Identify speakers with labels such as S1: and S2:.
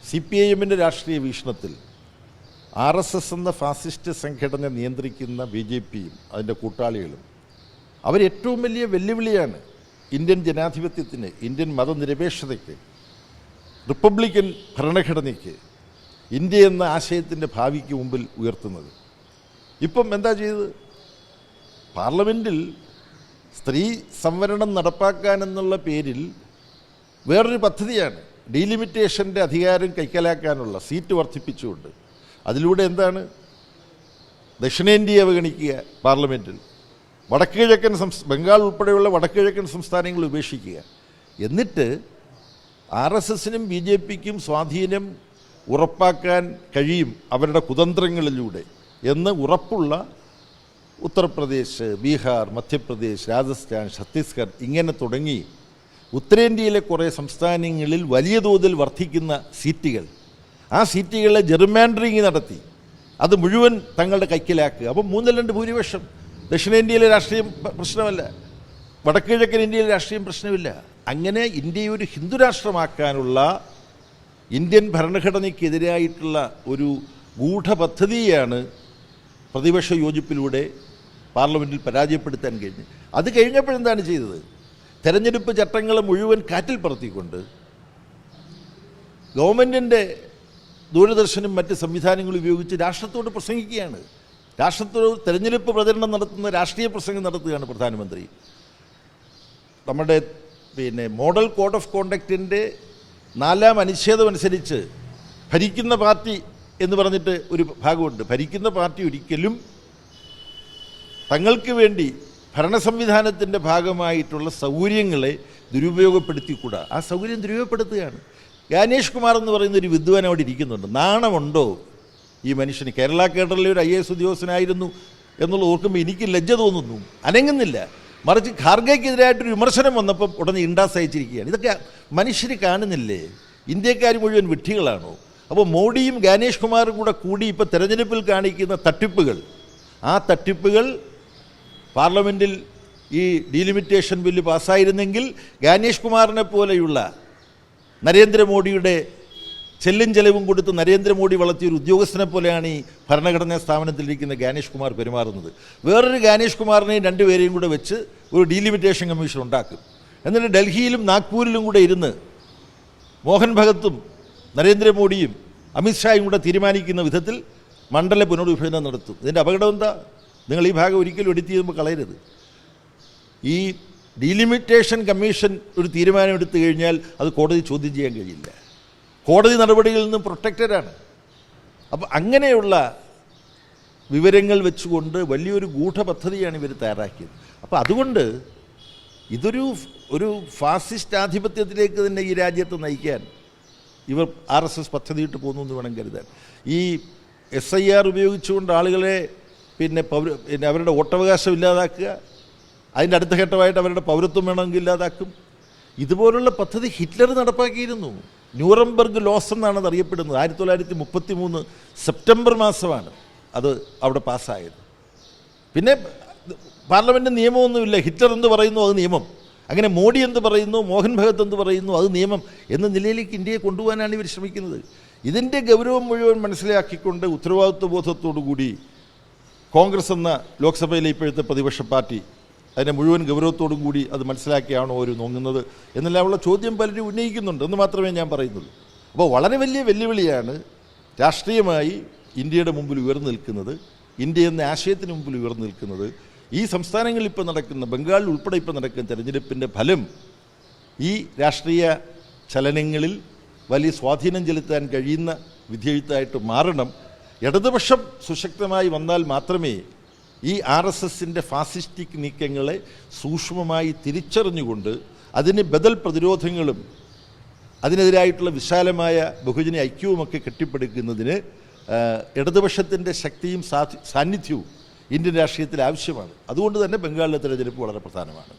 S1: CPIM-ൻ്റെ രാഷ്ട്രീയ വീക്ഷണത്തിൽ RSS എന്ന ഫാസിസ്റ്റ് സംഘടന നിയന്ത്രിക്കുന്ന BJP-യും അതിൻ്റെ കൂട്ടാളികളും അവരേറ്റവും വലിയ വെല്ലുവിളിയാണ് ഇന്ത്യൻ ജനാധിപത്യത്തിന്, ഇന്ത്യൻ മതനിരപേക്ഷതയ്ക്ക്, റിപ്പബ്ലിക്കൻ ഭരണഘടനയ്ക്ക്, ഇന്ത്യ എന്ന ആശയത്തിൻ്റെ ഭാവിക്ക് മുമ്പിൽ ഉയർത്തുന്നത്. ഇപ്പം എന്താ ചെയ്തത്? പാർലമെൻറ്റിൽ സ്ത്രീ സംവരണം നടപ്പാക്കാനെന്നുള്ള പേരിൽ വേറൊരു പദ്ധതിയാണ് ഡീലിമിറ്റേഷൻ്റെ അധികാരം കൈക്കലാക്കാനുള്ള, സീറ്റ് വർദ്ധിപ്പിച്ചുകൊണ്ട്. അതിലൂടെ എന്താണ്? ദക്ഷിണേന്ത്യയെ അവഗണിക്കുക പാർലമെൻറ്റിൽ, വടക്കുകിഴക്കൻ ബംഗാൾ ഉൾപ്പെടെയുള്ള വടക്കുകിഴക്കൻ സംസ്ഥാനങ്ങൾ ഉപേക്ഷിക്കുക. എന്നിട്ട് RSS-നും BJP-ക്കും സ്വാധീനം ഉറപ്പാക്കാൻ കഴിയും അവരുടെ കുതന്ത്രങ്ങളിലൂടെ എന്ന് ഉറപ്പുള്ള ഉത്തർപ്രദേശ്, ബീഹാർ, മധ്യപ്രദേശ്, രാജസ്ഥാൻ, ഛത്തീസ്ഗഡ് ഇങ്ങനെ തുടങ്ങി ഉത്തരേന്ത്യയിലെ കുറേ സംസ്ഥാനങ്ങളിൽ വലിയ തോതിൽ വർദ്ധിക്കുന്ന സീറ്റുകൾ, ആ സീറ്റുകളെ ജെർമാൻഡറിങ് നടത്തി അത് മുഴുവൻ തങ്ങളുടെ കൈക്കലാക്കുക. അപ്പം 3-2 ഭൂരിപക്ഷം. ദക്ഷിണേന്ത്യയിലെ രാഷ്ട്രീയം പ്രശ്നമല്ല, വടക്കുകിഴക്കൻ ഇന്ത്യയിലെ രാഷ്ട്രീയം പ്രശ്നമില്ല. അങ്ങനെ ഇന്ത്യയെ ഒരു ഹിന്ദുരാഷ്ട്രമാക്കാനുള്ള ഇന്ത്യൻ ഭരണഘടനയ്ക്കെതിരായിട്ടുള്ള ഒരു ഗൂഢപദ്ധതിയാണ് പ്രതിപക്ഷ യോജിപ്പിലൂടെ പാർലമെൻറ്റിൽ പരാജയപ്പെടുത്താൻ കഴിഞ്ഞത്. അത് കഴിഞ്ഞപ്പോഴെന്താണ് ചെയ്തത്? തെരഞ്ഞെടുപ്പ് ചട്ടങ്ങൾ മുഴുവൻ കാറ്റിൽ പറത്തിക്കൊണ്ട് ഗവൺമെൻറ്റിൻ്റെ ദൂരദർശനും മറ്റ് സംവിധാനങ്ങളും ഉപയോഗിച്ച് രാഷ്ട്രത്തോട് പ്രസംഗിക്കുകയാണ്. രാഷ്ട്രത്തോട് തെരഞ്ഞെടുപ്പ് പ്രചരണം നടത്തുന്ന രാഷ്ട്രീയ പ്രസംഗം നടത്തുകയാണ് പ്രധാനമന്ത്രി. നമ്മുടെ മോഡൽ കോഡ് ഓഫ് കോണ്ടക്റ്റിൻ്റെ 4-ാം അനുച്ഛേദം അനുസരിച്ച് ഭരിക്കുന്ന പാർട്ടി എന്ന് പറഞ്ഞിട്ട് ഒരു ഭാഗമുണ്ട്. ഭരിക്കുന്ന പാർട്ടി ഒരിക്കലും തങ്ങൾക്ക് വേണ്ടി ഭരണ സംവിധാനത്തിൻ്റെ ഭാഗമായിട്ടുള്ള സൗകര്യങ്ങളെ ദുരുപയോഗപ്പെടുത്തിക്കൂടാ. ആ സൗകര്യം ദുരുപയോഗപ്പെടുത്തുകയാണ്. ഗാനേഷ് കുമാർ എന്ന് പറയുന്ന ഒരു വിദ്വാൻ അവിടെ ഇരിക്കുന്നുണ്ട്. നാണമുണ്ടോ ഈ മനുഷ്യന്? കേരള കേഡറിലെ ഒരു IAS ഉദ്യോഗസ്ഥനായിരുന്നു എന്നുള്ള ഓർക്കുമ്പോൾ എനിക്ക് ലജ്ജ തോന്നുന്നു. അനങ്ങുന്നില്ല. മറിച്ച് ഖാർഗെക്കെതിരായിട്ടൊരു വിമർശനം വന്നപ്പം ഉടനെ ഇണ്ടാസ് അയച്ചിരിക്കുകയാണ്. ഇതൊക്കെ മനുഷ്യർ കാണുന്നില്ലേ? ഇന്ത്യക്കാർ മുഴുവൻ വിഡ്ഢികളാണോ? അപ്പോൾ മോഡിയും ഗാനേഷ് കുമാറും കൂടി ഇപ്പോൾ തെരഞ്ഞെടുപ്പിൽ കാണിക്കുന്ന തട്ടിപ്പുകൾ, ആ തട്ടിപ്പുകൾ പാർലമെൻറ്റിൽ ഈ ഡീലിമിറ്റേഷൻ ബില്ല് പാസ്സായിരുന്നെങ്കിൽ ഗാനേഷ് കുമാറിനെ പോലെയുള്ള നരേന്ദ്രമോദിയുടെ ചെല്ലും ചെലവും കൊടുത്ത് നരേന്ദ്രമോദി വളർത്തിയൊരു ഉദ്യോഗസ്ഥനെ പോലെയാണ് ഈ ഭരണഘടനാ സ്ഥാപനത്തിലിരിക്കുന്ന ഗാനേഷ് കുമാർ പെരുമാറുന്നത്. വേറൊരു ഗാനേഷ് കുമാറിനെയും 2 പേരെയും കൂടെ വെച്ച് ഒരു ഡീലിമിറ്റേഷൻ കമ്മീഷൻ ഉണ്ടാക്കും. എന്നിട്ട് ഡൽഹിയിലും നാഗ്പൂരിലും കൂടെ ഇരുന്ന് മോഹൻ ഭഗത്തും നരേന്ദ്രമോദിയും അമിത്ഷായും കൂടെ തീരുമാനിക്കുന്ന വിധത്തിൽ മണ്ഡല പുനർവിഭജനം നടത്തും. ഇതിൻ്റെ അപകടം എന്താ? നിങ്ങൾ ഈ ഭാഗം ഒരിക്കലും എഡിറ്റ് ചെയ്യുമ്പോൾ കളയരുത്. ഈ ഡീലിമിറ്റേഷൻ കമ്മീഷൻ ഒരു തീരുമാനം എടുത്തു കഴിഞ്ഞാൽ അത് കോടതി ചോദ്യം ചെയ്യാൻ കഴിയില്ല. കോടതി നടപടികളിൽ നിന്നും പ്രൊട്ടക്റ്റഡാണ്. അപ്പോൾ അങ്ങനെയുള്ള വിവരങ്ങൾ വെച്ചുകൊണ്ട് വലിയൊരു ഗൂഢപദ്ധതിയാണ് ഇവർ തയ്യാറാക്കിയത്. അപ്പോൾ അതുകൊണ്ട് ഒരു ഫാസിസ്റ്റ് ആധിപത്യത്തിലേക്ക് തന്നെ ഈ രാജ്യത്ത് നയിക്കാൻ ഇവർ RSS പദ്ധതിയിട്ട് പോകുന്നു എന്ന് വേണം കരുതാൻ. ഈ SIR ഉപയോഗിച്ചുകൊണ്ട് ആളുകളെ അവരുടെ വോട്ടവകാശം ഇല്ലാതാക്കുക, അതിൻ്റെ അടുത്ത ഘട്ടമായിട്ട് അവരുടെ പൗരത്വം വേണമെങ്കിൽ ഇല്ലാതാക്കും. ഇതുപോലുള്ള പദ്ധതി ഹിറ്റ്ലർ നടപ്പാക്കിയിരുന്നു. ന്യൂറംബർഗ് ലോസ് എന്നാണ് അത് അറിയപ്പെടുന്നത്. 1933 സെപ്റ്റംബർ മാസമാണ് അത് അവിടെ പാസ്സായത്. പിന്നെ പാർലമെൻറ്റ് നിയമമൊന്നുമില്ല. ഹിറ്റ്ലർ എന്ത് പറയുന്നു അത് നിയമം. അങ്ങനെ മോഡി എന്ത് പറയുന്നു, മോഹൻ ഭഗത് എന്ത് പറയുന്നു അത് നിയമം എന്ന നിലയിലേക്ക് ഇന്ത്യയെ കൊണ്ടുപോകാനാണ് ഇവർ ശ്രമിക്കുന്നത്. ഇതിൻ്റെ ഗൗരവം മുഴുവൻ മനസ്സിലാക്കിക്കൊണ്ട് ഉത്തരവാദിത്വ ബോധത്തോടു കൂടി കോൺഗ്രസ് എന്ന ലോക്സഭയിലെ ഇപ്പോഴത്തെ പ്രതിപക്ഷ പാർട്ടി അതിനെ മുഴുവൻ ഗൗരവത്തോടും കൂടി അത് മനസ്സിലാക്കിയാണോ അവർ നോങ്ങുന്നത് എന്നെല്ലാമുള്ള ചോദ്യം പലരും ഉന്നയിക്കുന്നുണ്ട് എന്ന് മാത്രമേ ഞാൻ പറയുന്നുള്ളൂ. അപ്പോൾ വളരെ വലിയ വെല്ലുവിളിയാണ് രാഷ്ട്രീയമായി ഇന്ത്യയുടെ മുമ്പിൽ ഉയർന്നു നിൽക്കുന്നത്, ഇന്ത്യ എന്ന ആശയത്തിന് മുമ്പിൽ ഉയർന്നു നിൽക്കുന്നത്. ഈ സംസ്ഥാനങ്ങളിൽ ഇപ്പോൾ നടക്കുന്ന, ബംഗാളിൽ ഉൾപ്പെടെ ഇപ്പോൾ നടക്കുന്ന തെരഞ്ഞെടുപ്പിൻ്റെ ഫലം ഈ രാഷ്ട്രീയ ചലനങ്ങളിൽ വലിയ സ്വാധീനം ചെലുത്താൻ കഴിയുന്ന വിധിയെഴുത്തായിട്ട് മാറണം. ഇടതുപക്ഷം സുശക്തമായി വന്നാൽ മാത്രമേ ഈ RSS-ൻ്റെ ഫാസിസ്റ്റിക് നീക്കങ്ങളെ സൂക്ഷ്മമായി തിരിച്ചറിഞ്ഞുകൊണ്ട് അതിന് ബദൽ പ്രതിരോധങ്ങളും അതിനെതിരായിട്ടുള്ള വിശാലമായ ബഹുജന ഐക്യവുമൊക്കെ കെട്ടിപ്പടുക്കുന്നതിന് ഇടതുപക്ഷത്തിൻ്റെ ശക്തിയും സാന്നിധ്യവും ഇന്ത്യൻ രാഷ്ട്രീയത്തിൽ ആവശ്യമാണ്. അതുകൊണ്ട് തന്നെ ബംഗാളിലെ തെരഞ്ഞെടുപ്പ് വളരെ പ്രധാനമാണ്.